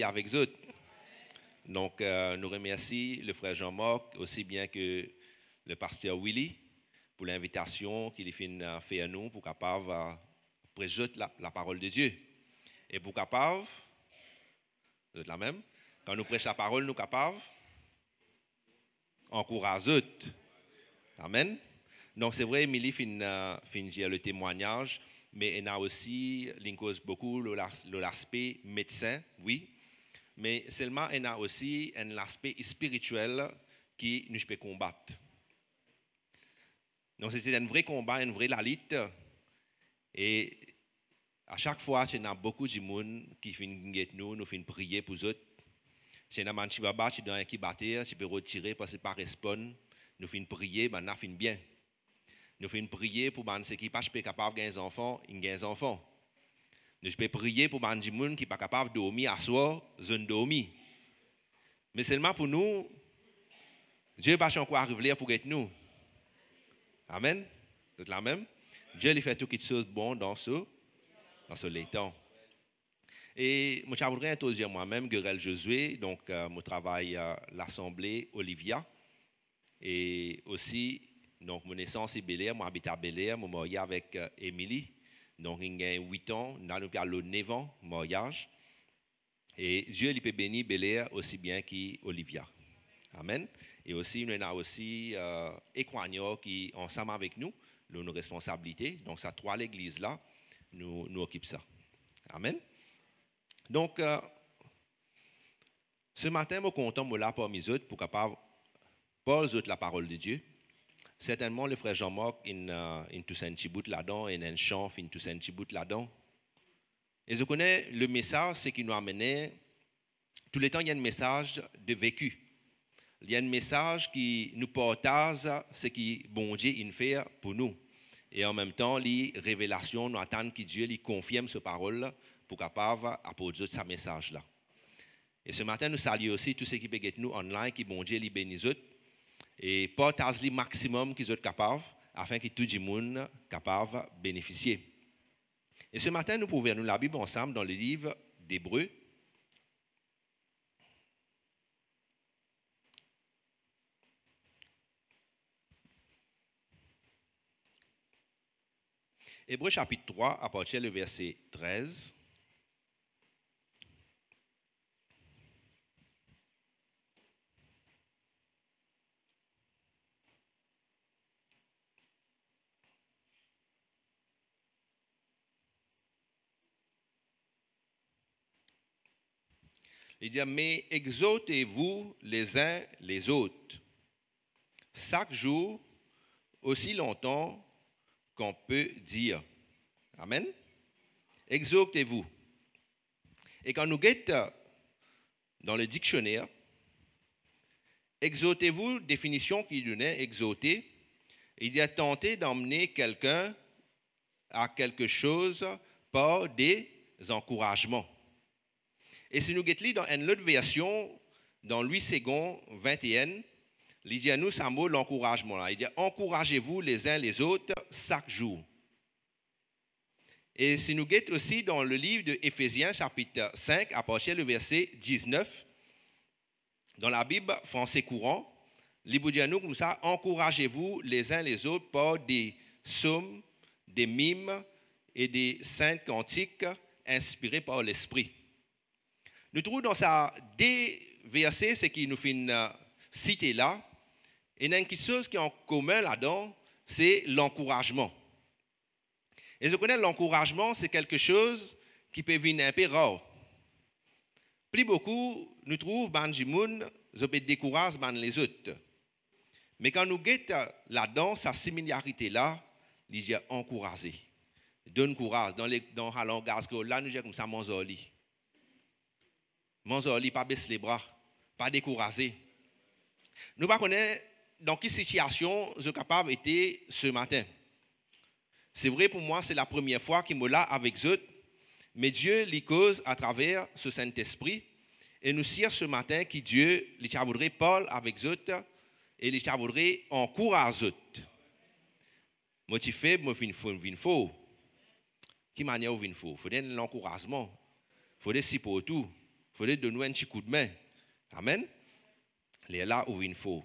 avec eux. Donc, nous remercions le frère Jean-Marc, aussi bien que le pasteur Willy, pour l'invitation qu'il a fait à nous pour capable prêcher la parole de Dieu. Et pour capable, vous êtes la même, quand nous prêchons la parole, nous capables encourager. Amen. Donc, c'est vrai, Émilie finit le témoignage, mais elle a aussi cause beaucoup l'aspect médecin, oui. Mais seulement, elle a aussi un aspect spirituel qui nous peut combattre. Donc, c'est un vrai combat, une vraie lutte. Et à chaque fois, il y a beaucoup de monde qui viennent nous prier pour eux. Si on a un petit baba qui doit qui battre, tu peux retirer parce que pas répondre. Nous finissons prier, ben nous finissons bien. Nous finissons prier pour ceux qui ne sont pas capables de gagner des enfants, ils gagnent des enfants. Nous pouvons prier pour les gens qui ne sont pas capables de dormir à soi, zone dormir. Mais seulement pour nous, Dieu va encore arriver pour être nous. Amen. C'est la même. Dieu lui fait toutes choses bonnes dans ce temps. Et je voudrais introduire moi-même, Guerel Josué, donc je travaille à l'Assemblée Olivia. Et aussi, donc, mon naissance est Bel-Air, moi j'habite à Bel-Air, je suis marié avec Émilie. Donc, il a 8 ans, nous avons 9 ans, mariage. Et Dieu lui peut bénir Bel-Air aussi bien qu'Olivia. Amen. Et aussi, nous avons aussi Équagnor qui est ensemble avec nous, nos responsabilités. Donc, ça, 3 l'église là, nous occupent ça. Amen. Donc, ce matin, je suis content de là parmi autres pour capable parler la parole de Dieu. Certainement, le frère Jean-Marc, il a tout un petit bout là-dedans, il a un chant, il a tout un petit bout là-dedans. Et je connais le message, c'est qui nous a amené. Tout le temps, il y a un message de vécu. Il y a un message qui nous partage ce que bon Dieu fait pour nous. Et en même temps, les révélations, nous attendons que Dieu lui confirme cette parole pour capable apporter ce message-là. Et ce matin, nous saluons aussi tous ceux qui peuvent nous online, qui bon Dieu les bénisse et partage le maximum qu'ils sont capables afin que tout le monde soit capable de bénéficier. Et ce matin, nous pouvons nous la Bible ensemble dans le livre d'Hébreux. Hébreux chapitre 3, à partir du verset 13. Il dit, mais exhortez-vous les uns les autres, chaque jour, aussi longtemps qu'on peut dire. Amen. Exhortez-vous. Et quand nous guettons dans le dictionnaire, exhortez-vous, définition qui donnait, exhorter, il y a tenté d'emmener quelqu'un à quelque chose par des encouragements. Et si nous guettons dans une autre version, dans Louis II 21, il dit à nous, ça mot l'encouragement là. Il dit, encouragez-vous les uns les autres chaque jour. Et si nous guettons aussi dans le livre de Éphésiens, chapitre 5, à partir du verset 19, dans la Bible français courant, il dit à nous comme ça, encouragez-vous les uns les autres par des psaumes, des mimes et des saints cantiques inspirés par l'Esprit. Nous trouvons dans ça des versets, ce qui nous fait citer là, et il y a quelque chose qui est en commun là-dedans, c'est l'encouragement. Et je connais l'encouragement, c'est quelque chose qui peut venir un peu rare. Plus beaucoup, nous trouvons que je peux décourager les autres. Mais quand nous guettons là-dedans, sa similarité là, il dit encourager. Donne courage. Dans le langage là, nous disons comme ça, Monzoli. Monzoli, pas baisser les bras, pas décourager. Nous ne connaissons pas dans quelle situation je suis capable d'être ce matin. C'est vrai pour moi, c'est la première fois qu'il me l'a avec eux, mais Dieu les cause à travers ce Saint-Esprit. Et nous sire ce matin que Dieu les voudrait parler avec eux et les voudrait encourager eux. Motivé, moi, il faut. Qui manière il faut? Il faut donner l'encouragement. Il faut des si pour tout. faudrait donner un petit coup de main. Amen. Les là où il faut.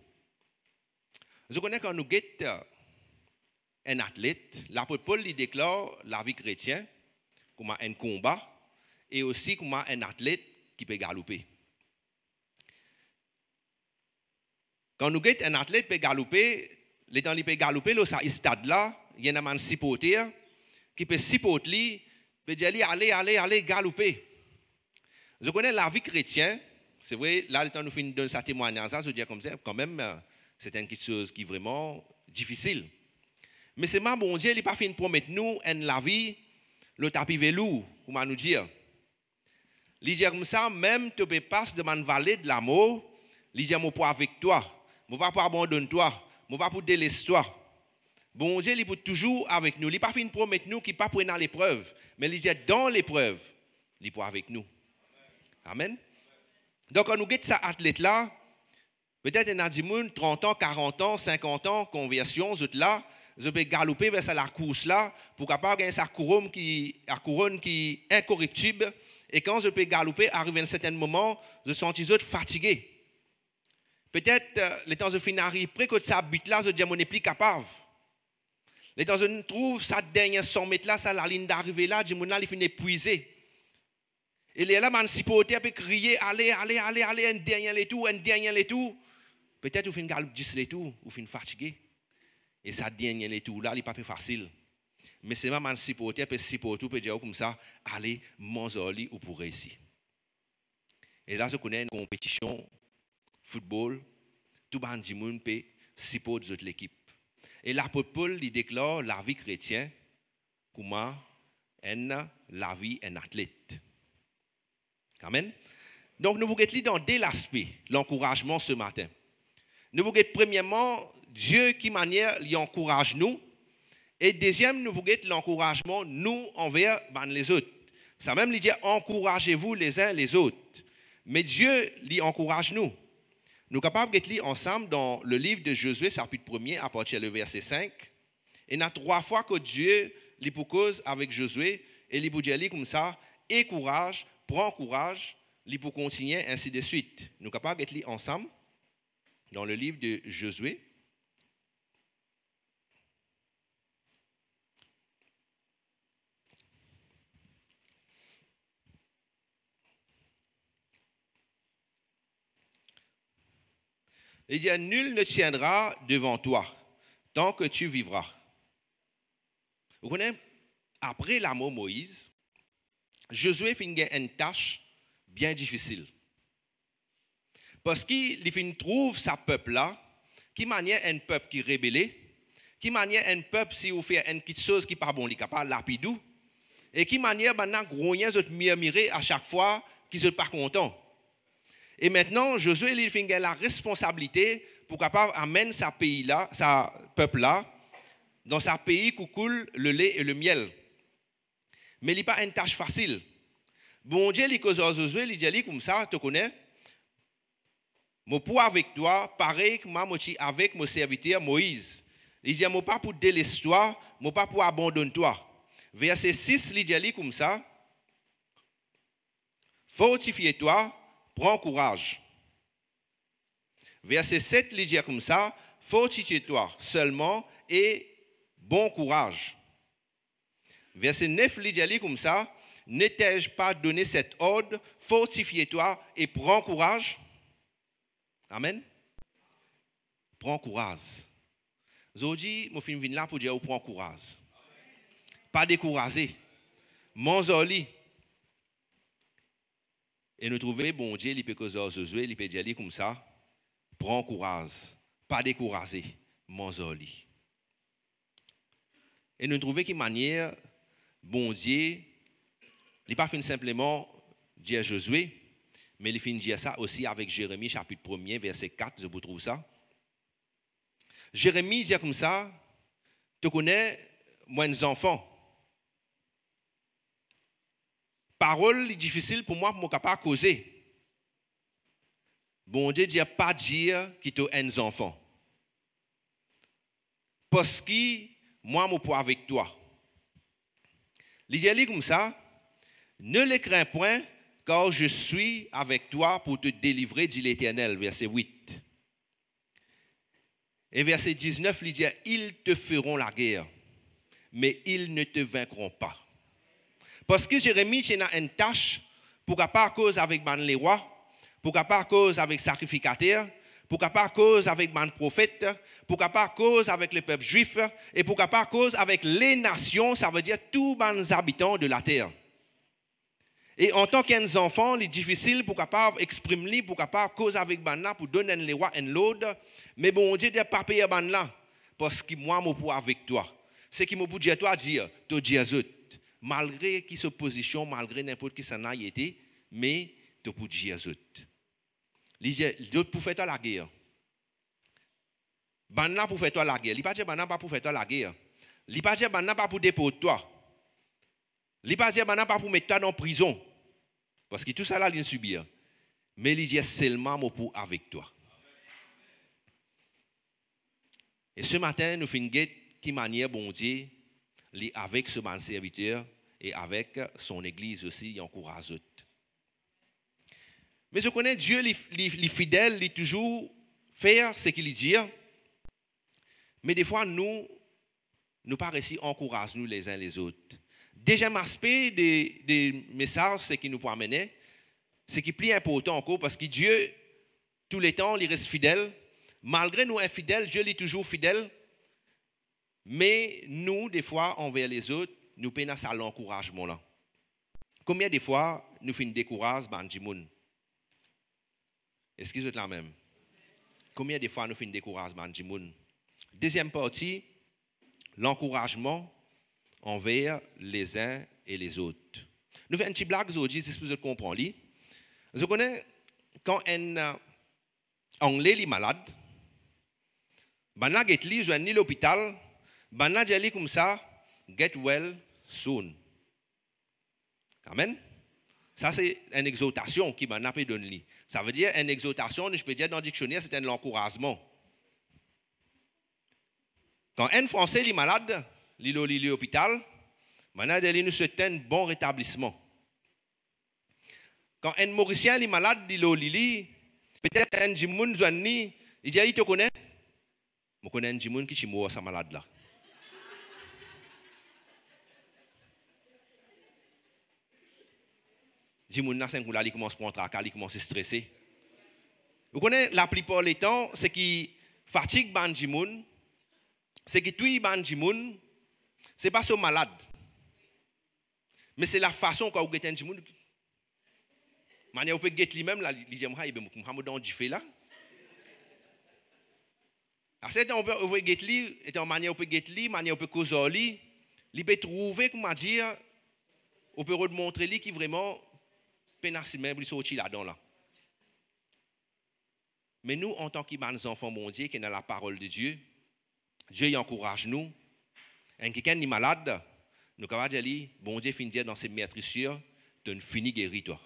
Je connais quand nous guettons un athlète, l'apôtre Paul il déclare la vie chrétienne comme un combat et aussi comme un athlète qui peut galoper. Quand nous guettons un athlète qui peut galoper, les temps il peut galoper, là, ça stade là, il y a un supporter qui peut supporter, peut dire allez galoper. Je connais la vie chrétienne, c'est vrai, là le temps nous finissons de sa témoignage, ça se dit comme ça, quand même, c'est une chose qui est vraiment difficile. Mais c'est ma bon Dieu, il n'a pas fait promettre nous en la vie, le tapis velours, comment nous dire. Il dit comme ça, même tu peux passer de ma vallée de l'amour, il dit moi pas avec toi, moi pas pour abandonner toi, moi pas pour délaisser toi. Bon Dieu, il est toujours avec nous. Il n'a pas fait promettre nous qu'il n'est pas pour dans l'épreuve, mais il dit dans l'épreuve, il est pour avec nous. Amen. Donc, quand nous guettons cet athlète-là, peut-être il y a des gens 30 ans, 40 ans, 50 ans, conversion, là, je peux galoper vers la course-là pour capable gagner sa couronne qui est incorruptible. Et quand je peux galoper, arriver à un certain moment, je sens fatigué. Peut-être, les temps je finis arriver près que ça but-là, je dis mon n'est plus capable. Les temps je trouve ça dernière 100 mètres là, ça la ligne d'arrivée là, je dis mon là, il finit épuisé. Et les là, man supporter peut crier, allez, un dernier les tout. Peut-être vous finissez galoper 10 les tout, vous finissez fatigué. Et ça dernier les tout là, il n'est pas plus facile. Mais c'est même un supporter peut supporter peut dire comme ça, allez, monzoli ou pour réussir. Et là, je connais une compétition football, tout le monde peut supporter l'équipe. Et l'apôtre Paul il déclare la vie chrétienne comment la vie d'un athlète. Amen. Donc, nous vous guettons dans deux aspects, l'encouragement ce matin. Nous vous guettons premièrement, Dieu qui manière il encourage nous. Et deuxième, nous vous guettons l'encouragement nous envers les autres. Ça même il dit encouragez-vous les uns les autres. Mais Dieu lui encourage nous. Nous sommes capables de lire ensemble dans le livre de Josué, chapitre 1er, à partir du verset 5. Et il y a 3 fois que Dieu lui cause avec Josué et lui dit comme ça, et courage, prends courage, lui pour continuer, ainsi de suite. Nous sommes capables de lire ensemble dans le livre de Josué. Il dit, nul ne tiendra devant toi tant que tu vivras. Vous connaissez, après la mort Moïse, Josué finit une tâche bien difficile. Parce qu'il trouve sa peuple-là, qui manière un peuple qui est rébellé, qui manière un peuple si vous faites une petite chose qui n'est pas bon, qui n'est pas lapidou, et qui manière maintenant grognez de murmurer à chaque fois qu'ils ne sont pas contents. Et maintenant, Josué, il a la responsabilité pour capable amener sa pays-là, sa peuple-là, dans sa pays où coule le lait et le miel. Mais il n'est pas une tâche facile. Bon Dieu, il cause Josué, il dit comme ça, tu connais, moi pour avec toi, pareil que moi avec mon serviteur Moïse. Il dit, moi pas pour délaisser toi, moi pas pour abandonner toi. Verset 6, il dit comme ça, fortifie-toi, prends courage. Verset 7, il dit comme ça, fortifie-toi seulement et bon courage. Verset 9, il dit comme ça, ne t'ai-je pas donné cet ordre, fortifie-toi et prends courage. Amen. Prends courage. Aujourd'hui, je suis là pour dire, prends courage. Pas décourager. Monzoli. Et nous trouvons, bon Dieu, il peut causer Josué, il peut dire comme ça, prends courage, pas décourager, monzoli. Et nous trouvons qu'une manière, bon Dieu, il n'a pas fait simplement dire Josué, mais il finit dire ça aussi avec Jérémie, chapitre 1er, verset 4, je vous trouve ça. Jérémie dit comme ça, tu connais, moins enfants. Parole difficile pour moi, pour moi capable causer. Bon Dieu dit pas dire qu'il tu un enfant. Parce que moi je suis avec toi. Il dit comme ça, ne les crains point car je suis avec toi pour te délivrer, dit l'Éternel, verset 8. Et verset 19, il dit, ils te feront la guerre, mais ils ne te vaincront pas. Parce que Jérémie, il a une tâche pour qu'à pas cause avec les rois, pour qu'à pas cause avec sacrificateurs, pour qu'à pas cause avec les prophètes, pour qu'à pas cause avec le peuple juif, et pour qu'à pas cause avec les nations, ça veut dire tous les habitants de la terre. Et en tant qu'enfant, il est difficile pour capable exprimer, pour capable cause avec banna, pour donner les rois un l'autre. Mais bon Dieu dit pas payer banna, parce que moi je suis avec toi. C'est qui me peut dire toi dire, tu dis malgré qui s'opposition, malgré n'importe qui s'en a été, mais tu peux dire d'autres pour faire toi la guerre. Banna pour faire toi la guerre. Il pas dire banna pas pour faire toi la guerre. Il pas dire banna pas pour déporter toi. Il pas dire banna pas pour mettre toi dans prison. Parce que tout ça là, il subir. Mais il dit seulement pour avec toi. Et ce matin, nous faisons qui manière bon Dieu, avec ce bon serviteur et avec son église aussi, il encourage eux. Mais je connais Dieu, les fidèles, il toujours faire ce qu'il dit. Mais des fois, nous pas réussi à encourager nous les uns les autres. Deuxième aspect des messages, c'est qui nous peut amener, c'est qui est plus important encore parce que Dieu, tous les temps, il reste fidèle. Malgré nous infidèles, Dieu est toujours fidèle. Mais nous, des fois, envers les autres, nous peinons à l'encouragement là. Combien de fois nous faisons décourager Banjimoun? Est-ce que vous êtes la même? Combien de fois nous faisons décourager Banjimoun? Deuxième partie, l'encouragement envers les uns et les autres. Nous faisons une petite blague aujourd'hui, si vous comprenez. Je connais quand un Anglais est malade, il est à l'hôpital, il dit comme ça, get well soon. Amen. Ça, c'est une exhortation qui m'a donné. Ça veut dire une exhortation, je peux dire dans le dictionnaire, c'est un encouragement. Quand un Français est malade, il est à l'hôpital, il nous souhaite un bon rétablissement. Quand un Mauricien est malade, il est au lit, peut-être un Jimoun Zouani, il dit, il te connaît? Je connais un Jimoun qui est mort sa malade là. Jimoun n'a pas il commence à prendre tracas, il commence à stresser. Vous connaissez la plupart des temps, ce qui fatigue ban Jimoun, c'est que tout ban Jimoun, c'est pas so malade. Mais c'est la façon qu'on get un Jimoun. Manière on peut get lui-même là, il dit moi Mohamed dans du fait là. À cette on peut get lui, et en manière on peut get lui, manière on peut causer lui, il peut trouver comment dire, on peut remontrer lui qui vraiment pénasse même il sorti là-dedans là. Mais nous en tant qu'enfants bon Dieu qui dans la parole de Dieu, Dieu encourage nous. Un quelqu'un est malade, nous avons dit, bon Dieu finit dans ses maîtrisures, tu as fini guéri toi.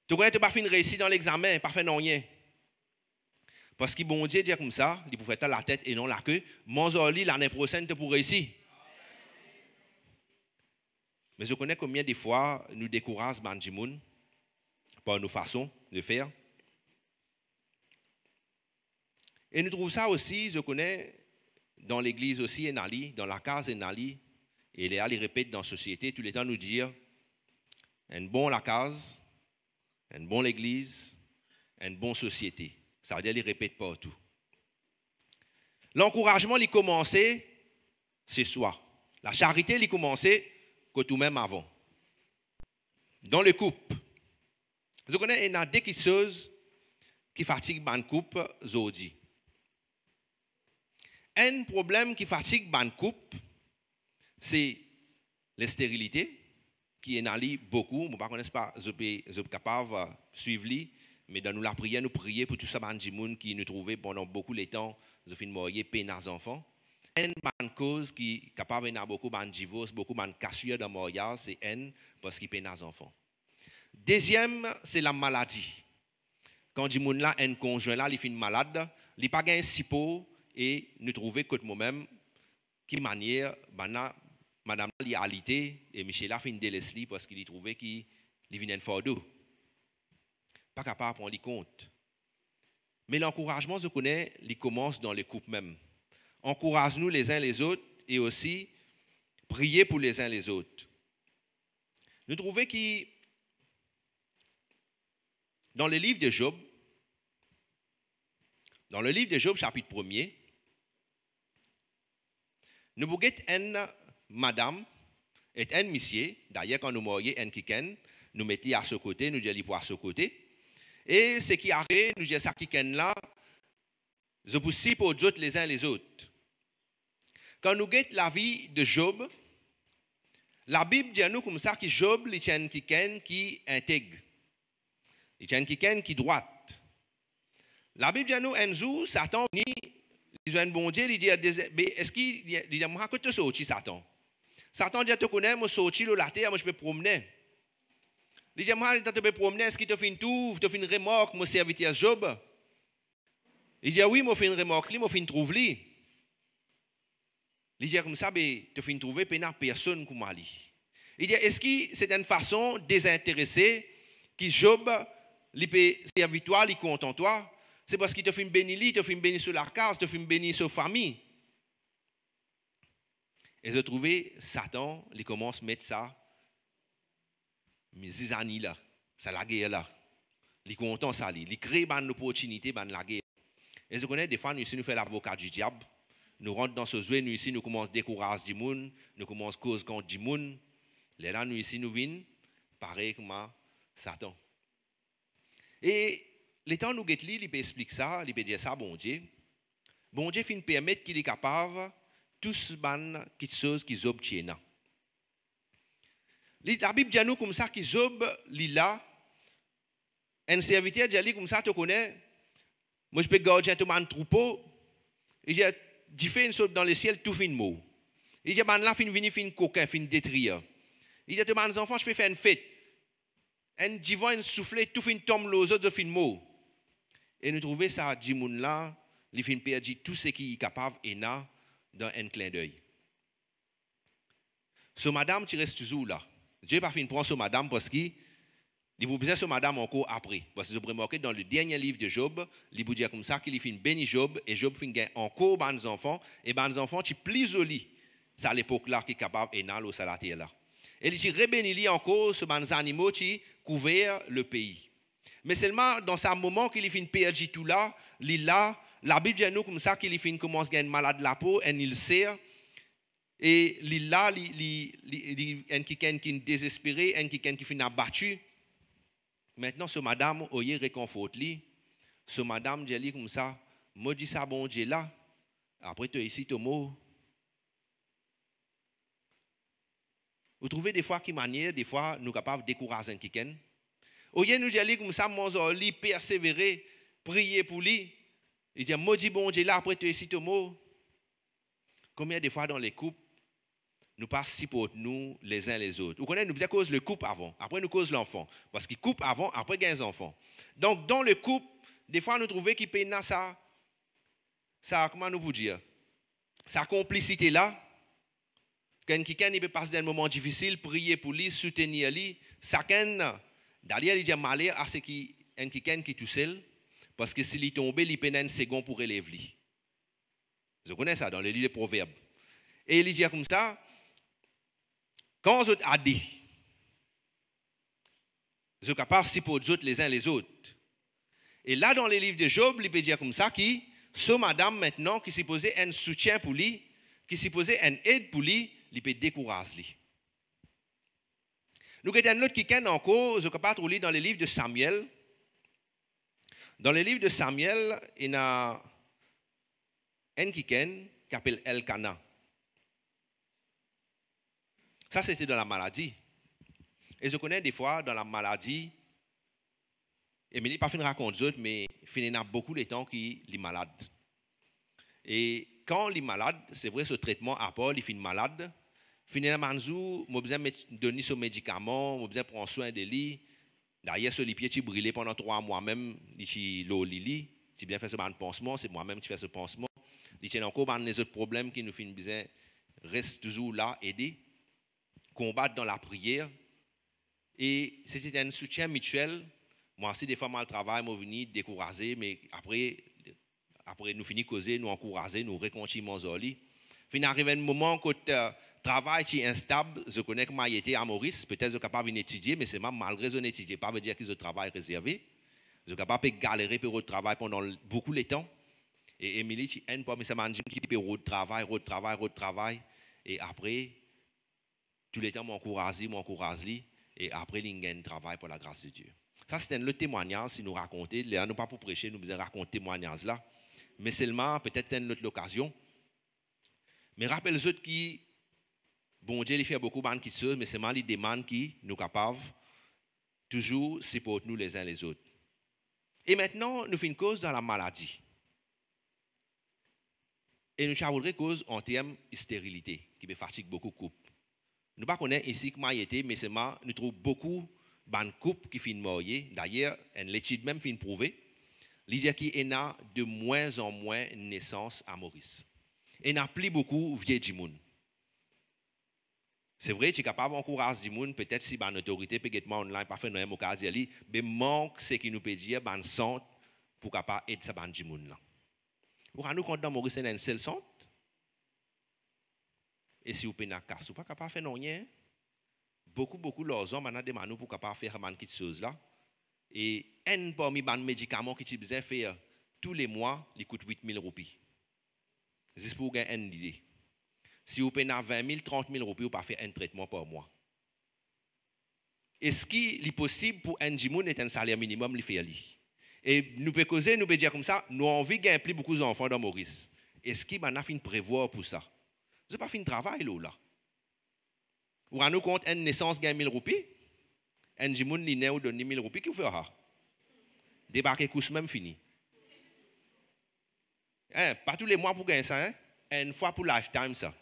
Tu ne pas fini réussi dans l'examen, pas fait non rien. Parce que bon Dieu dit comme ça, il pouvait faire la tête et non la queue. Mon zoli l'année prochaine tu pour réussir. Mais je connais combien de fois nous décourageons Banjimoun par nos façons de faire. Et nous trouvons ça aussi, je connais, dans l'église aussi, Enali, dans la case Enali, et Léa les répète dans la société, tout le temps nous dire, un bon la case, un bon l'église, une bonne société. Ça veut dire les répète partout. L'encouragement, il commençait chez soi. La charité, il commençait que tout même avant. Dans le couple, je connais, il y a des choses qui fatiguent le couple, aujourd'hui. Un problème qui fatigue ban couple, c'est la stérilité, qui est allé beaucoup. Je ne sais pas, je suis capable de suivre, mais dans nous la prière, nous prions pour tout ça, qui nous trouvait pendant beaucoup de temps, je finis de mourir, peine aux enfants. Une cause qui est capable de beaucoup de divorce, beaucoup de cassures dans le mariage, c'est une parce qu'il peine aux enfants. Deuxième, c'est la maladie. Quand du monde là, un conjoint là, il finit malade, il n'a pas gagné si peu et nous trouvons que moi-même, qui manière, madame li a alité et Michel a fait une délaisse parce qu'il trouvait qu'il venait fort d'eau. Pas capable de prendre les compte. Mais l'encouragement, je connais, il commence dans les couples même. Encourage-nous les uns les autres et aussi prier pour les uns les autres. Nous trouvons que dans le livre de Job, chapitre 1er, nous voyons une madame et un monsieur, d'ailleurs quand nous morions un kiken, nous mettions à ce côté, nous disons à ce côté. Et ce qui arrive, nous disons ça kiken là, je pousse pour d'autres les uns les autres. Quand nous regardons la vie de Job, la Bible dit à nous comme ça que Job, il tient quelqu'un qui intègre. Il tient quelqu'un qui droite. La Bible dit à nous, un jour, Satan vient, il a un bon Dieu, il dit, est-ce qu'il dit, moi, que tu sorti, Satan? Satan dit, tu connais, moi, sorti la terre, moi, je peux promener. Il dit, moi, tu peux promener, est-ce qu'il te fait une tour, tu fais une remorque, mon serviteur Job? Il dit, oui, moi, je fais une remorque, moi, je fais une trouve-li. Il dit comme ça, tu finis trouver personne comme Ali. Il dit, est-ce que c'est une façon désintéressée que Job, il servitoire, il compte en toi? C'est parce qu'il te fait bénir, il te fait bénir sur la case, il te fait bénir sur la famille. Et je trouvais Satan, il commence à mettre ça, mais zizani là, ça la guerre là. Il est content ça, il crée une opportunité, la guerre. Et je connais des fois, nous ici, nous faisons l'avocat du diable. Nous rentrons dans ce jeu, nous ici, nous commençons à décourager du monde, nous commençons à cause contre du monde. Là, nous ici, nous venons, pareil comme Satan. Et les temps nous guettons, il peut expliquer ça, il peut dire ça, bon Dieu. Bon Dieu finit permettre qu'il est capable tout ce qui choses qui obtiennent. La Bible dit à nous comme ça, que Job, là, un serviteur dit comme ça, tu connais, moi je peux garder un troupeau, et j'ai dit fait une chose dans le ciel, tout fin mot. Il dit, là, fin venir, fin coquin, fin détruire. Il dit, mes enfants, je peux faire une fête. Un divin, un soufflet, tout fin tombe l'eau, autres fin mot. Et nous trouvons ça, dit moun là, il fin perdre tout ce qui est capable et n'a dans un clin d'œil. So madame, tu restes toujours là. Dieu pas fin prendre so madame parce qu'il vous besoin so madame encore après. Parce que vous remarquez dans le dernier livre de Job, il vous dit comme ça qu'il fin béni Job et Job fin gain encore ban enfants et ban enfants qui plus joli. C'est à l'époque là qui est capable et n'a l'eau salatier là. Et il dit rebéni encore ce ban animaux qui couvert le pays. Mais seulement dans ce moment qu'il fin perdre tout là, la Bible dit nous comme ça qu'il fin commence à gagner malade de la peau et il sert. Et là, il y a quelqu'un qui est désespéré, un quelqu'un qui finit abattu. Maintenant, ce madame, oye réconforte lui. Ce madame dit comme ça, moi dis ça bon Dieu là. Après tu ici ton mot. Vous trouvez des fois qui manière, des fois nous capables de décourager un quelqu'un. Oye nous dit comme ça, mon lui persévérer, prier pour lui. Il dit moi dis bon Dieu là, après tu ici ton mot. Combien de fois dans les couples nous pas supportons nous les uns les autres. Vous connaissez, nous faisons cause le couple avant, après nous cause l'enfant. Parce qu'il couple avant, après il y a un enfant. Donc dans le couple, des fois nous trouvons qu'il paye ça, comment nous vous dire, sa complicité là, quand quelqu'un peut passer d'un moment difficile, prier pour lui, soutenir lui, chacun, d'ailleurs il dit malheur à ce qui est quelqu'un qui est tout seul, parce que s'il est tombé, il peut un second pour élever lui. Vous connaissez ça dans le livre des Proverbes. Et il dit comme ça, quand vous êtes aidés, vous êtes capables de pour autres les uns les autres. Et là, dans les livres de Job, il peut dire comme ça, qui, ce madame maintenant, qui supposait un soutien pour lui, qui supposait une aide pour lui, il peut décourager lui. Nous avons un autre qui est encore, vous êtes capable de lire dans les livres de Samuel. Dans les livres de Samuel, il y a un qui s'appelle Elkana. Ça, c'était dans la maladie. Et je connais des fois, dans la maladie, et je ne pas fin raconter d'autres, mais il y a beaucoup de temps qu'il est malade. Et quand il est malade, c'est vrai, ce traitement à part, il finit malade. Finalement, je suis besoin de donner ce médicament, je besoin de prendre soin de lui. D'ailleurs, sur les pieds, tu brûlais pendant 3 mois même, tu l'eau lili, tu bien fait ce pansement, c'est moi-même qui fais ce pansement. Il y a encore les autres problèmes qui nous finissent besoin, reste toujours là, aider. combattre dans la prière. Et c'était un soutien mutuel. Moi aussi, des fois, moi, le travail, moi, venu décourager, mais après nous finissons de causer, nous encourager, nous réconcilions Zoli. Puis, il arrive un moment où le travail est instable. Je connais que moi, j'étais à Maurice. Peut-être que je suis capable d'étudier, mais c'est malgré que je n'étudie pas, veut dire que ce travail réservé. Je suis capable de galérer pour le travail pendant beaucoup de temps. Et Émilie, tu n'aimes pas, mais c'est un qui peut road travail. Et après, tous les temps, m'encourage. Et après, il gagne travail pour la grâce de Dieu. Ça, c'est le témoignage, si nous racontons. Là, nous pas pour prêcher, nous besoin raconter témoignage là. Mais seulement, peut-être, une autre occasion. Mais rappelez autres qui, bon Dieu, il fait beaucoup de choses, mais c'est mal, il demande qui nous capables, toujours, supporter nous les uns les autres. Et maintenant, nous faisons une cause dans la maladie. Et nous avons une cause en termes de stérilité, qui fatigue beaucoup de couples. Nous ne connaissons pas ici que moi été, mais c'est moi, nous trouvons beaucoup de couples qui finissent mariés. D'ailleurs, l'étude même finit prouver. Il dit qu'il y a de moins en moins de naissances à Maurice. Et il n'y a plus beaucoup de vieux gens. C'est vrai, tu es capable d'encourager les gens, peut-être si une autorité peut être online, pas faire un cas dire, mais manque ce qui nous peut dire, ben centre pour capable aider ces gens là. Vous rendez compte dans Maurice, il y a un seul centre. Et si vous pouvez pas casse, vous pas capable de faire rien. Beaucoup de leurs hommes maintenant demandent pour capable faire quelque chose là. Et un parmi les médicaments qui tu besoin faire tous les mois, il coûte 8 000 roupies. Juste pour gagner une idée. Si vous payez 20 000, 30 000 roupies, vous pouvez faire un traitement par mois. Est-ce qu'il est possible pour un Jimoun est un salaire minimum, il fait ali? Et nous pouvons causer, nous pouvons dire comme ça, nous avons envie de gagner plus beaucoup d'enfants dans Maurice. Est-ce qu'il a fait prévoir pour ça? Ce n'est pas fait un travail là. Vous rendez compte, une naissance gagne 1000 roupies? Un Jimoun li né ou donne 1000 roupies, qui vous fera? Débarquer course même fini. Hein, pas tous les mois pour gagner ça, hein? Une fois pour lifetime ça.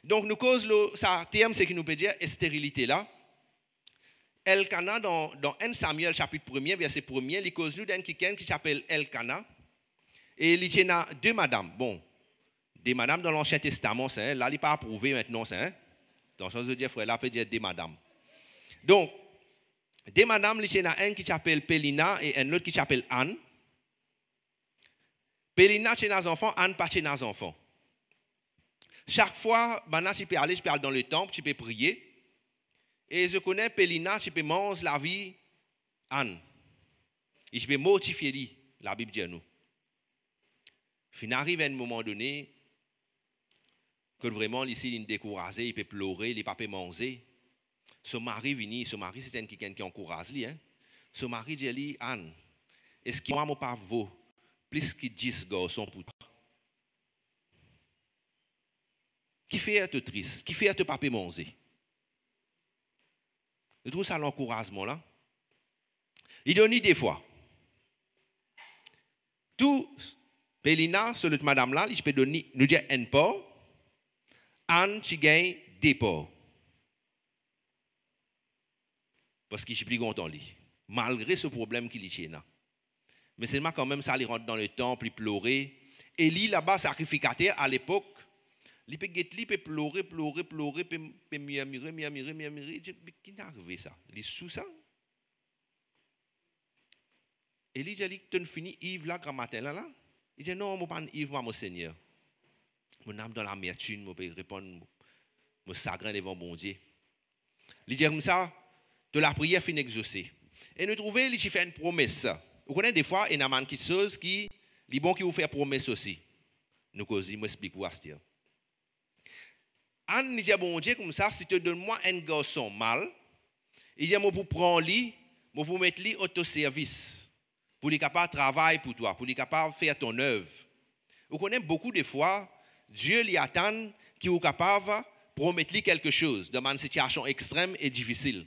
Donc nous cause ça terme c'est qui nous peut dire stérilité là. Elkana dans 1 Samuel chapitre 1er verset 1er, il cause nous d'un qui s'appelle Elkana et il y a deux madames. Bon, des madames dans l'Ancien Testament, c'est là il n'est pas approuvé maintenant, c'est hein. Dans le sens de dire frère là peut dire des madames. Donc des madames, il y en a un qui s'appelle Pélina et un autre qui s'appelle Anne. Pélina chez nos enfants, Anne pas chez nos enfants. Chaque fois, maintenant, tu peux aller dans le temple, tu peux prier. Et je connais Pélina, tu peux manger la vie Anne. Et je peux mortifier lui, la Bible dit nous. Il arrive à un moment donné que vraiment, ici, il est découragé, il peut pleurer, il ne peut pas manger. Son mari vient, son mari, c'est quelqu'un qui encourage lui. Hein? Son mari dit lui, Anne, est-ce que moi, mon père vaut plus que 10 garçons pour toi? Qui fait être triste? Qui fait être pas manger? Je trouve ça l'encouragement là. Il donne des fois. Tout Pélina, sur notre madame là, il peut donner, nous dire un pot. Anne, tu gagnes des pots. Parce qu'il est plus content lui. Malgré ce problème qu'il y a. Mais c'est quand même ça, il rentre dans le temple, il pleurait. Et lui là-bas, sacrificateur à l'époque, il peut pleurer, peut murmurer. Qui n'est arrivé ça? Il est sous ça? Et il dit, tu as fini Yves là, grand matin là? Il dit, non, je ne pas Yves, mon Seigneur. Mon âme dans l'amertume, je peux répondre, mon chagrin devant mon Dieu. Il dit comme ça, de la prière fin exaucée. Et nous trouvons, il fait une promesse. Vous connaissez des fois, il y a quelque chose qui, est bon qui vous fait promesse aussi. Nous causons, je m'explique où est-ce. Anne dit, bon Dieu, comme ça, si tu donnes moi un garçon mal, il dit, moi pour prendre lui, moi pour mettre lui autoservice, pour lui capable de travailler pour toi, pour lui capable de faire ton œuvre. Vous connaissez beaucoup de fois, Dieu lui attend qu'il est capable de promettre lui quelque chose dans une situation extrême et difficile.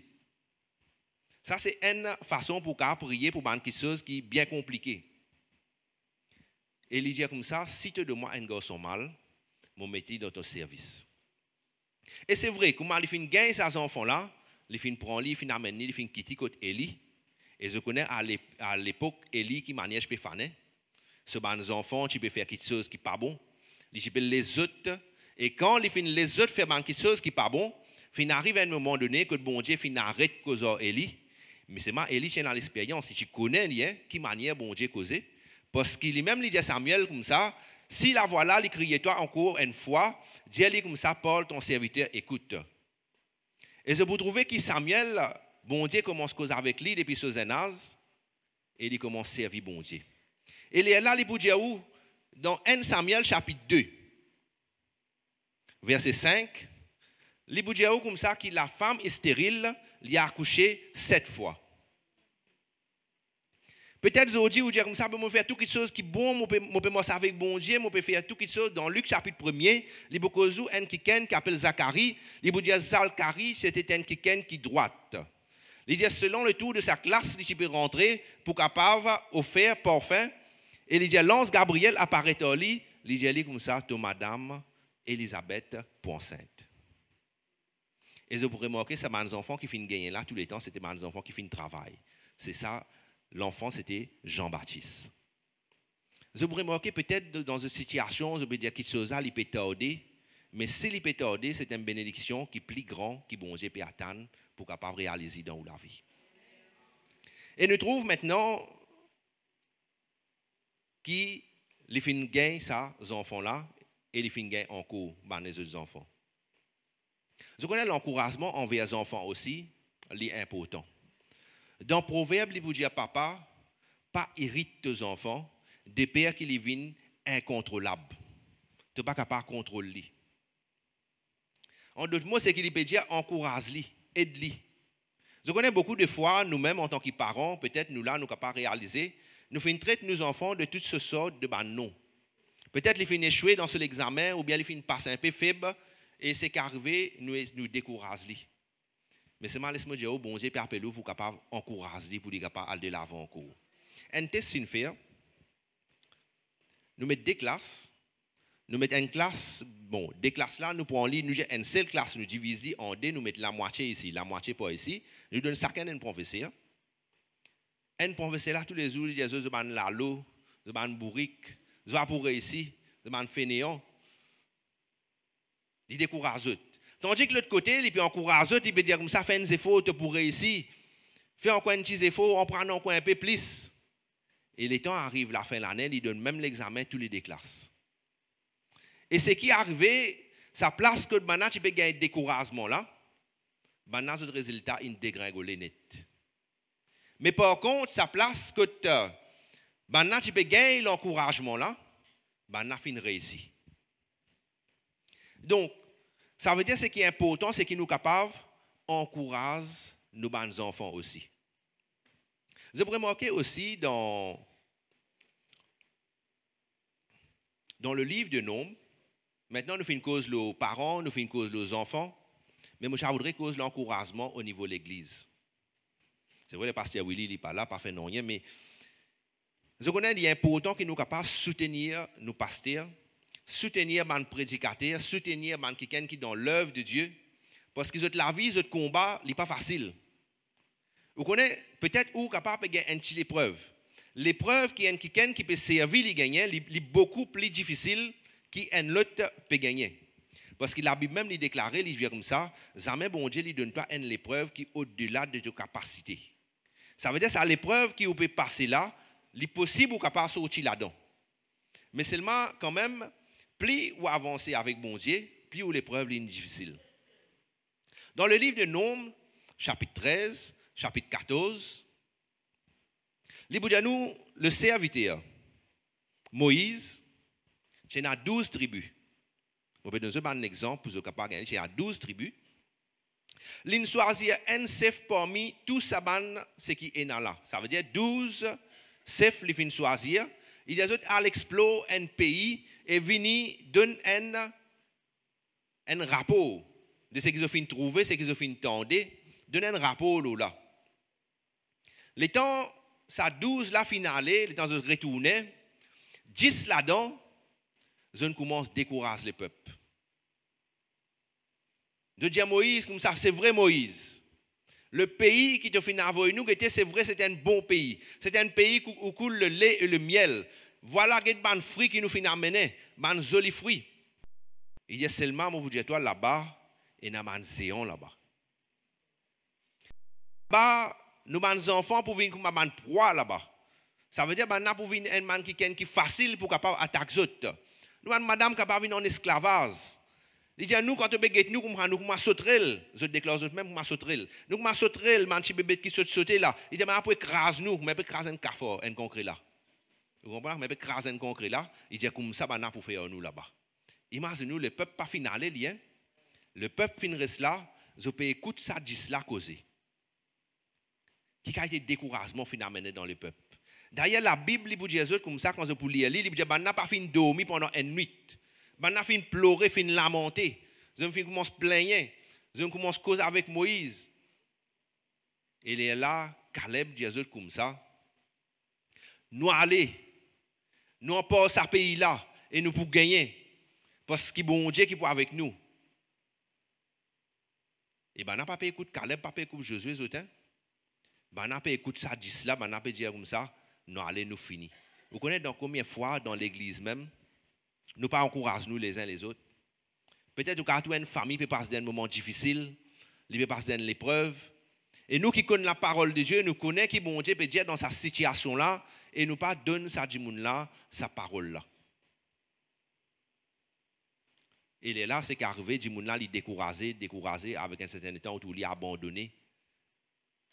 Ça, c'est une façon pour prier pour quelque chose qui est bien compliqué. Et il dit comme ça, si tu donnes moi un garçon mal, je vais mettre lui dans ton service. Et c'est vrai, comment il fin gagner ces enfants-là, il fin prend lui, il fin amène lui, il fin quitter côté Élie. Et je connais à l'époque Élie qui manège peut faire. Ce ban enfants, tu peux faire quelque chose qui n'est pas bon. Tu peux les autres Et quand les autres font quelque chose qui n'est pas bon, il arrive à un moment donné que le bon Dieu arrête de causer Élie. Mais c'est moi, Élie, dans l'expérience. Si tu connais lien, qui manière bon Dieu causer. Parce qu'il est même dit à Samuel comme ça, si la voilà, il crie toi encore une fois, Dieu dit comme ça, Paul, ton serviteur, écoute. Et je vous trouver que Samuel, bon Dieu commence à causer avec lui depuis ce Zénaz, et il commence à servir bon Dieu. Et il est là, il peut dire où? Dans 1 Samuel chapitre 2, verset 5, il peut dire où comme ça que la femme est stérile, il a accouché 7 fois. Peut-être aujourd'hui, vous dire comme ça, je peux faire toutes les choses qui sont bonnes, je peux m'en avec bon Dieu, je peux faire toutes les choses. Dans Luc chapitre 1er, il y a un qui appelle Zacharie, il peut dire Zacharie, c'était un qui est droite. Il dit selon le tour de sa classe, il peut rentrer pour capable offrir parfum. Et il dit l'ange Gabriel apparaît au lit, il dit comme ça, ton madame Elisabeth pour enceinte. Et je pourrais remarquer, c'est des enfants qui finissent gagner là tous les temps, c'était des enfants qui finissent travail. C'est ça. L'enfant, c'était Jean-Baptiste. Je pourrais remarquer peut-être dans une situation, je peux dire quelque chose, il peut tarder, mais si il peut tarder, c'est une bénédiction qui est plus grande, qui bon Dieu peut attendre pour capable réaliser dans la vie. Et nous trouvons maintenant qui les fin gagnent ces enfants-là et les fin gagnent encore les autres enfants. Je connais l'encouragement envers les enfants aussi, c'est important. Dans Proverbe, il vous dit à papa, pas irrite tes enfants, des pères qui les viennent incontrôlables. Tu n'es pas capable de contrôler. En d'autres mots, c'est qu'il peut dire encourage-les, aide-les. Je connais beaucoup de fois, nous-mêmes, en tant que parents, peut-être nous là, nous ne pouvons pas réaliser, nous faisons traiter nos enfants de toutes sortes de non. Peut-être les finissent échouer dans l'examen, ou bien les finissent passer un peu faible, et c'est qu'arrivé, nous décourager. Mais c'est mal, laisse-moi dire, bon Dieu, Père Pelou, pour capable encourager, pour capable aller de l'avant encore. Un test, c'est une faire. Nous mettons 2 classes. Nous mettons une classe, bon, 2 classes là, nous prenons une seule classe, nous divisons en 2, nous mettons la moitié ici, la moitié pas ici. Nous donnons chacun un professeur. Un professeur là, tous les jours, il dit, je vais la l'eau, je vais bourrique, je vais pour ici, je vais fainéant. Il décourage eux. Tandis que l'autre côté, il peut encourager, il peut dire comme ça, fais un effort pour réussir. Fais encore un petit effort, on prend encore un peu plus. Et les temps arrivent, la fin de l'année, il donne même l'examen tous les 2 classes. Et ce qui est arrivé, ça place que maintenant tu peux gagner découragement là. Maintenant, le résultat, il dégringole net. Mais par contre, ça place que maintenant tu peux gagner l'encouragement là. Maintenant, tu réussit. Donc, ça veut dire que ce qui est important, c'est qu'il nous capable d'encourager nos enfants aussi. Je pourrais remarquer aussi dans le livre de Nombres, maintenant nous faisons une cause aux parents, nous faisons une cause aux enfants, mais moi je voudrais cause l'encouragement au niveau de l'Église. C'est vrai, le pasteur Willy n'est pas là, pas fait non rien, mais je connais qu'il est important que nous capables de soutenir nos pasteurs, soutenir les prédicateurs, soutenir quelqu'un qui est dans l'œuvre de Dieu, parce que la vie, le combat, n'est pas facile. Vous connaissez peut-être où capable de gagner une petite épreuve. L'épreuve qui est quelqu'un qui peut servir les gagnants, est beaucoup plus difficile qu'un autre peut gagner. Parce que la Bible même déclaré, il dit comme ça, jamais bon Dieu ne donne pas une épreuve qui est au-delà de tes capacités. Ça veut dire que c'est l'épreuve qui peut passer là, il est possible ou capable de sortir là-dedans. Mais seulement quand même, plus vous avancez avec bon Dieu, plus l'épreuve est difficile. Dans le livre de Nombres, chapitre 13, chapitre 14, il dit à nous, le serviteur, Moïse, il y a 12 tribus. Je vais donner un exemple pour vous capable il y a 12 tribus. Il choisit un chef parmi tous ceux qui sont là. Ça veut dire 12 chefs qui viennent choisir. Il y a à l'explorer un pays et venir donner un rapport de ce qu'ils ont fait trouver, ce qu'ils ont fait tendre, donner un rapport là. Le temps, ça 12 la finale, le temps de retourner, 10 là-dedans, je commence à décourager le peuple. De dire Moïse, comme ça, c'est vrai Moïse. Le pays qui te fait envoyer nous, c'est vrai, c'est un bon pays. C'est un pays où coule le lait et le miel. Voilà des fruits qui nous fait amener, des jolis fruits. Il dit seulement, moi, vous dites, toi, là-bas, et nous avons un zéon là-bas. Là-bas, nous avons des enfants pour venir comme un proie là-bas. Ça veut dire que nous pour venir un man qui est facile pour capable attaquer les autres. Nous avons madame capable de venir en esclavage. Il dit, nous, quand on beguette, nous, comment sauter, je déclare même comment sauter. Nous, comment sauter, le petit bébé qui saute là. Il dit, mais après, écrase nous, mais écrase un cafard, un concret là. Vous comprenez? Mais écrase un concret là. Il dit, comme ça, on a pour faire nous là-bas. Imaginez-nous, le peuple pas finalé, lien. Le peuple fin reste là, je peux écouter ça, dit cela causer. Qui a été découragement finalement dans le peuple. D'ailleurs, la Bible, il dit comme ça, quand je peux lire, il dit, on n'a pas fini de dormir pendant une nuit. On a fini de pleurer, fini de lamenter. Je commence à plaindre. Je commence à causer avec Moïse. Et il est là, Caleb dit comme ça. Nous allons, nous on passe à ce pays-là et nous pour gagner. Parce que bon Dieu qui est avec nous. Et ben, on n'a pas écouté Caleb, pas écouté Josué, on n'a pas écouté ça, dit cela, on n'a pas dit comme ça, nous allons nous finir. Vous connaissez dans combien de fois dans l'église même, nous pas encourageons nous les uns les autres. Peut-être que une famille peut passer d'un moment difficile, il peut passer d'une épreuve. Et nous qui connaissons la parole de Dieu, nous connaissons qui bon Dieu peut dire dans sa situation là, et nous pas donner ça du monde là, sa parole là. Et là, c'est qu'arrivé, du monde là, il découragé, avec un certain temps où il a abandonné.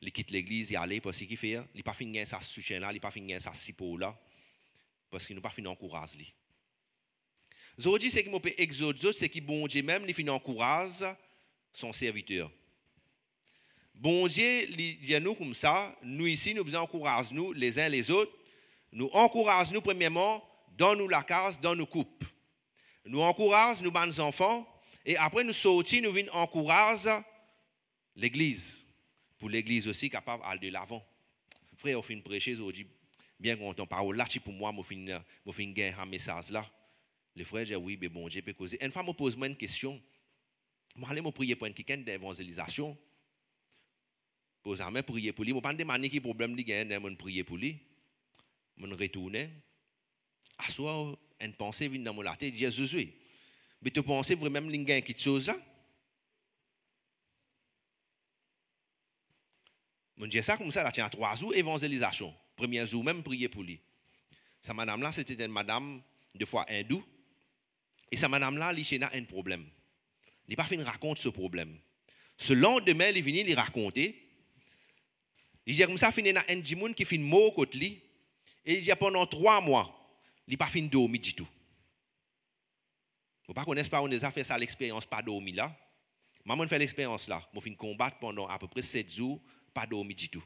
Il quitte l'église, il allait parce qu'il fait, il n'a pas fini sa soutien là, il n'a pas fini sa sipo là, parce qu'il n'a pas fini d'encourager. Aujourd'hui, c'est qu'il peut exaucer, c'est qu'il bon Dieu même, il finit encourage son serviteur. Bon Dieu, il dit à nous comme ça, nous ici, nous encourageons nous les uns les autres, nous encourageons nous premièrement, donne-nous la case, donne-nous coupe. Nous encourageons nos bons enfants et après nous sortons, nous venons encourager l'église. Pour l'église aussi capable d'aller de l'avant. Frère, on finit prêcher aujourd'hui, bien content parole là, pour moi, je finis gagner un message là. Le frère dit oui, mais bon Dieu peut causer. Une fois, me pose une question. Je vais aller prier pour quelqu'un d'évangélisation. Pose à main, prier pour lui. Je ne vais pas demander quel problème il gagne, je prier pour lui. Je retourne. À soi, une pensée vient dans mon tête, Jésus, mais tu penses vraiment qu'il y a quelque chose là? Je dis ça comme ça, là, tiens, 3 jours, évangélisation. Premier jour, même prier pour lui. Sa madame-là, c'était une madame de foi hindoue. Et sa madame-là, elle a un problème. Il n'a pas fini de raconter ce problème. Ce lendemain, il est venu lui raconter. Il dit comme ça, il y a un djimoun qui fait mot contre lui. Et il dit pendant 3 mois, il n'a pas fini de dormir du tout. Vous ne connaissez pas, on a fait ça l'expérience, pas dormir là. Maman fait l'expérience là. Je finis de combattre pendant à peu près 7 jours. Pas dormi du tout.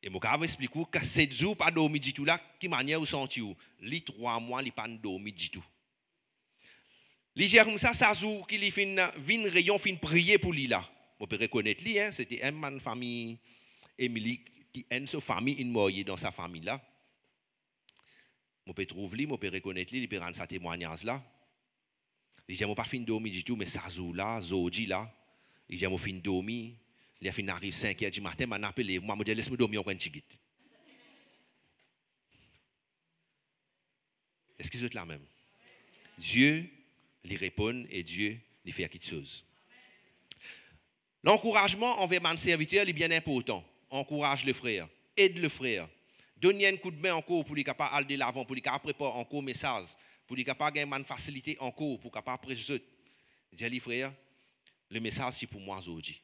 Et moi, je vais expliquer que 7 jours, pas dormi du tout là, qui manière vous sentez où? Les 3 mois, il pas dormi du tout. Les gère comme ça jour qu'il fin vin rayon fin prier pour lui là. On peut reconnaître lui, hein, c'était un man famille Émilie qui a une famille une moyenne dans sa famille là. On peut trouver lui, on peut reconnaître lui, il peut rendre sa témoignage là. Les gère pas fin dormi du tout, mais ça jour là, zodi là. Il a fini de dormir, il a fini d'arriver 5h du matin, il m'a appelé, moi je dis laisse-moi dormir encore un petit guide. Est-ce que vous êtes là même? Dieu lui répond et Dieu lui fait quelque chose. L'encouragement envers mon serviteur est bien important. Encourage le frère, aide le frère, donne un coup de main encore pour lui capable aller de l'avant, pour lui capable préparer encore message, pour lui capable gagner une facilité encore, pour capable prêcher. Dis frère, le message c'est pour moi aujourd'hui.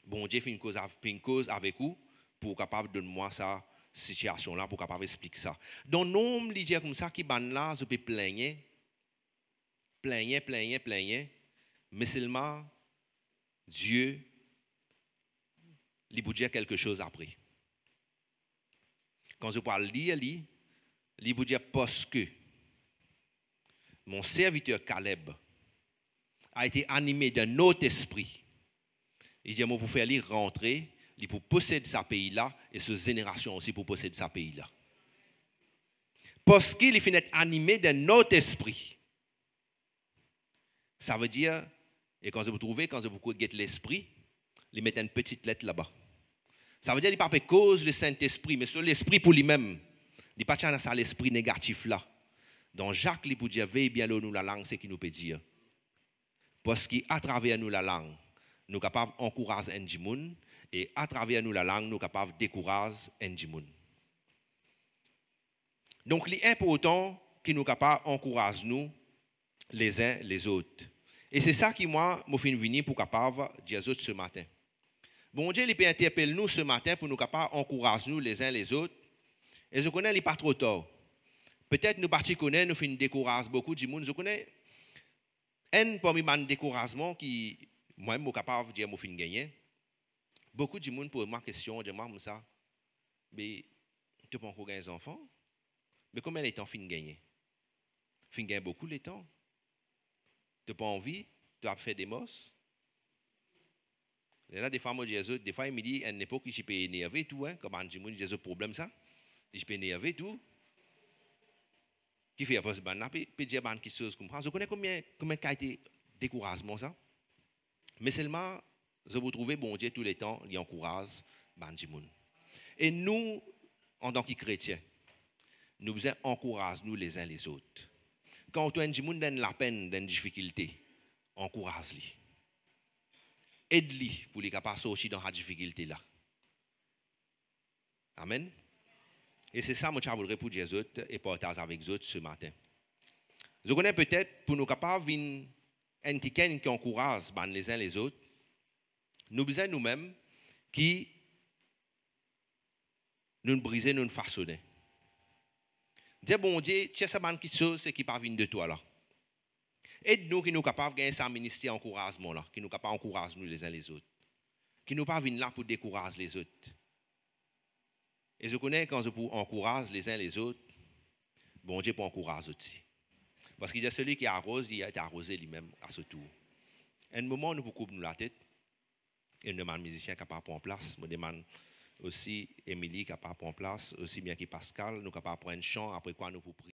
Bon Dieu fait une cause avec vous pour capable donner moi ça situation là pour capable expliquer ça. Donc non me dire comme ça qui ban là je peux plaigner, mais seulement Dieu lui peut dire quelque chose après. Quand je parle lire il peut dire parce que mon serviteur Caleb a été animé d'un autre esprit. Il dit, moi, pour faire lui rentrer, il pour posséder sa pays-là, et cette génération aussi pour posséder sa pays-là. Parce qu'il finit animé d'un autre esprit. Ça veut dire, et quand vous trouvez, quand vous guettez l'esprit, il met une petite lettre là-bas. Ça veut dire qu'il ne parle pas cause le Saint-Esprit, mais sur l'esprit pour lui-même. Il ne parle pas dans l'esprit négatif là. Dans Jacques, il peut dire, veille bien nous la langue, c'est qui nous peut dire. Parce qu'à travers nous la langue, nous sommes capables d'encourager un monde, et à travers nous la langue, nous sommes capables de décourager un monde. Donc, il est important que nous sommes capables d'encourager nous les uns les autres. Et c'est ça qui, moi, me fait venir pour capable dire aux autres ce matin. Bon Dieu, il peut interpeller nous ce matin pour nous capables d'encourager nous les uns les autres. Et je connais, il n'est pas trop tard. Peut-être nous partis connaître, nous finissons décourager beaucoup de monde. Je connais un parmi les découragements qui, moi, je suis capable de dire que je finis gagner. Beaucoup de monde posent ma question, de moi, ça. Mais tu peux encore gagner des enfants? Mais combien de temps finis gagner? Finis gagner beaucoup de temps? Tu n'as pas envie? Tu as fait des mosses? Et là, des fois, moi, des fois, il me dit, à une époque, je peux énerver tout, hein, comme je dis, j'ai un problème, ça. Je peux énerver tout. Qui fait après, peut dire quelque chose comme ça. Je connais combien de été découragement, ça. Mais seulement, je vous trouve, bon Dieu, tous les temps, il encourage les gens. Et nous, en tant que chrétiens, nous devons encourager nous les uns les autres. Quand un gens donne la peine, donne difficulté, encourage-les. Aide-les pour les capables de sortir dans la difficulté là. Amen. Et c'est ça que je voudrais pour les autres et partager avec les autres ce matin. Je connais peut-être pour nous capables de quelqu'un qui encourage les uns les autres, nous besoin nous-mêmes qui nous briser, nous façonner. Dis bon Dieu, tu sais ça qui chose qui pas venir de toi là. Aide-nous qui nous capables de gagner sa ministère d'encouragement là, qui nous capables d'encourager nous les uns les autres. Qui nous pas venir là pour décourager les autres. Et je connais quand je encourage les uns les autres, bon Dieu pour encourager aussi. Parce qu'il y a celui qui arrose, il a été arrosé lui-même à ce tour. À un moment, nous pouvons nous la tête. Et nous demandons musicien capable de prendre place. Nous demandons aussi Émilie capable de prendre place. Aussi bien que Pascal, nous capable de prendre un chant après quoi nous pouvons prier.